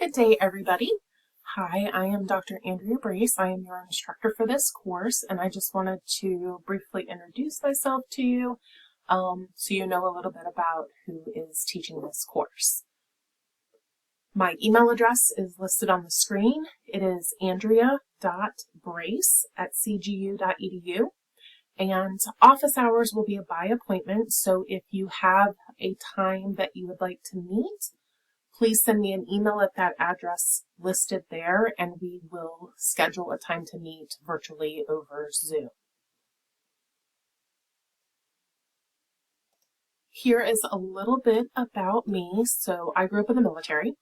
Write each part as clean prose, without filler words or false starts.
Good day, everybody. Hi, I am Dr. Andrea Brace. I am your instructor for this course, and I just wanted to briefly introduce myself to you so you know a little bit about who is teaching this course. My email address is listed on the screen. It is andrea.brace@cgu.edu, and office hours will be by appointment, so if you have a time that you would like to meet, please send me an email at that address listed there, and we will schedule a time to meet virtually over Zoom. Here is a little bit about me. So I grew up in the military.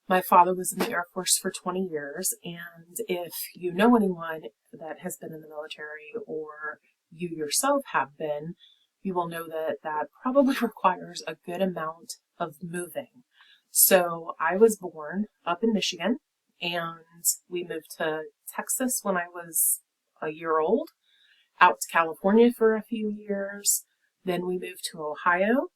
My father was in the Air Force for 20 years, and if you know anyone that has been in the military or you yourself have been, you will know that that probably requires a good amount of moving. So I was born up in Michigan, and we moved to Texas when I was a year old, out to California for a few years. Then we moved to Ohio.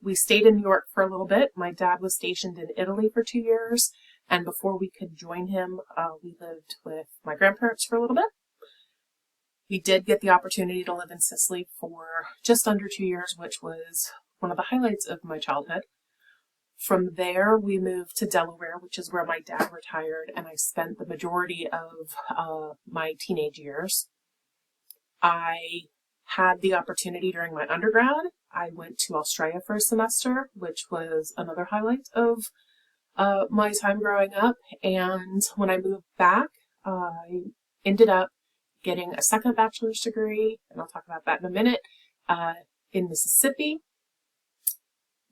We stayed in New York for a little bit. My dad was stationed in Italy for 2 years, and before we could join him, we lived with my grandparents for a little bit. We did get the opportunity to live in Sicily for just under 2 years, which was one of the highlights of my childhood. From there, we moved to Delaware, which is where my dad retired, and I spent the majority of my teenage years. I had the opportunity during my undergrad. I went to Australia for a semester, which was another highlight of my time growing up. And when I moved back, I ended up getting a second bachelor's degree, and I'll talk about that in a minute, in Mississippi.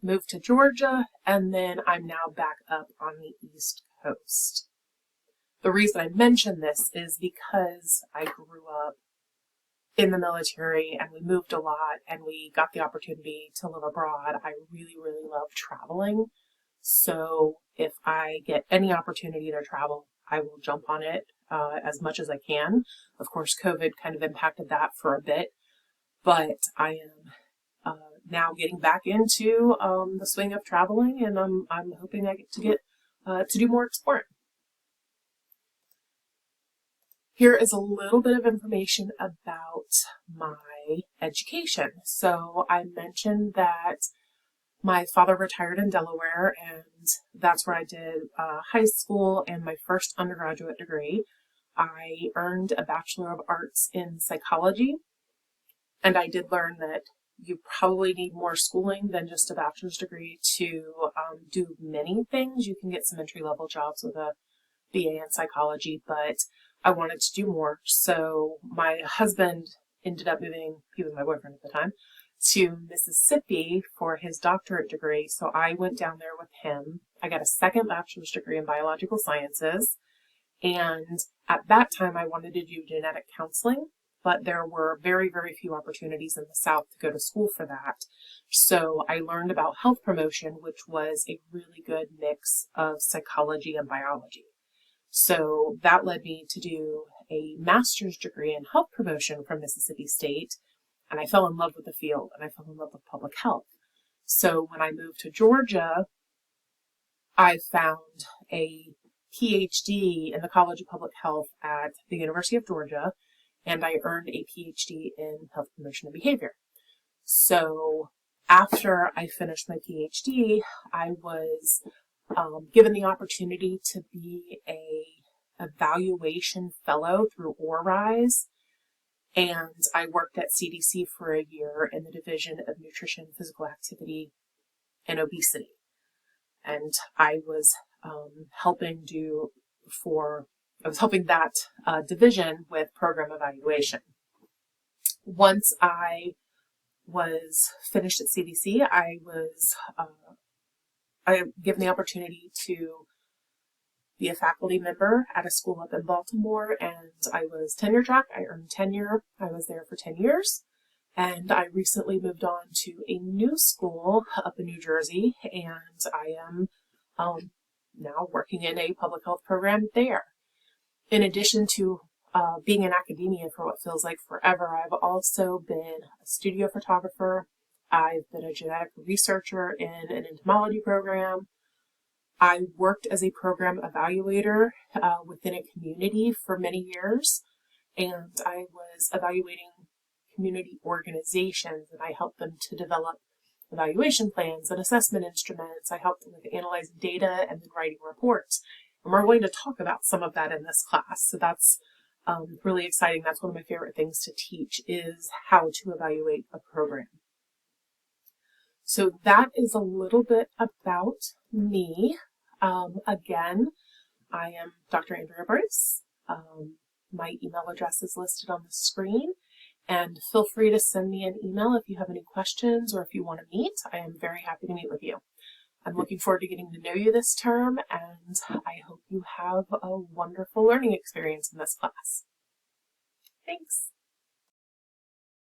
Moved to Georgia, and then I'm now back up on the East Coast. The reason I mention this is because I grew up in the military and we moved a lot and we got the opportunity to live abroad. I really, really love traveling. So if I get any opportunity to travel, I will jump on it as much as I can. Of course, COVID kind of impacted that for a bit, but I am now getting back into the swing of traveling, and I'm hoping I get to do more exploring. Here is a little bit of information about my education. So I mentioned that my father retired in Delaware, and that's where I did high school and my first undergraduate degree. I earned a Bachelor of Arts in Psychology, and I did learn that you probably need more schooling than just a bachelor's degree to do many things. You can get some entry-level jobs with a BA in psychology, but I wanted to do more. So my husband ended up moving, he was my boyfriend at the time, to Mississippi for his doctorate degree. So I went down there with him. I got a second bachelor's degree in biological sciences. And at that time, I wanted to do genetic counseling, but there were very, very few opportunities in the South to go to school for that. So I learned about health promotion, which was a really good mix of psychology and biology. So that led me to do a master's degree in health promotion from Mississippi State, and I fell in love with the field, and I fell in love with public health. So when I moved to Georgia, I found a PhD in the College of Public Health at the University of Georgia, and I earned a PhD in health promotion and behavior. So after I finished my PhD, I was given the opportunity to be a evaluation fellow through ORRISE, and I worked at CDC for a year in the Division of Nutrition, Physical Activity, and Obesity. And I was helping that division with program evaluation. Once I was finished at CDC, I was given the opportunity to be a faculty member at a school up in Baltimore, and I was tenure track. I earned tenure. I was there for 10 years, and I recently moved on to a new school up in New Jersey, and I am now working in a public health program there. In addition to being in academia for what feels like forever, I've also been a studio photographer. I've been a genetic researcher in an entomology program, I worked as a program evaluator within a community for many years, and I was evaluating community organizations, and I helped them to develop evaluation plans and assessment instruments. I helped them with analyzing data and then writing reports. And we're going to talk about some of that in this class. So that's really exciting. That's one of my favorite things to teach, is how to evaluate a program. So that is a little bit about me. Again, I am Dr. Andrea Bryce. My email address is listed on the screen, and feel free to send me an email if you have any questions or if you want to meet. I am very happy to meet with you. I'm looking forward to getting to know you this term, and I hope you have a wonderful learning experience in this class. Thanks.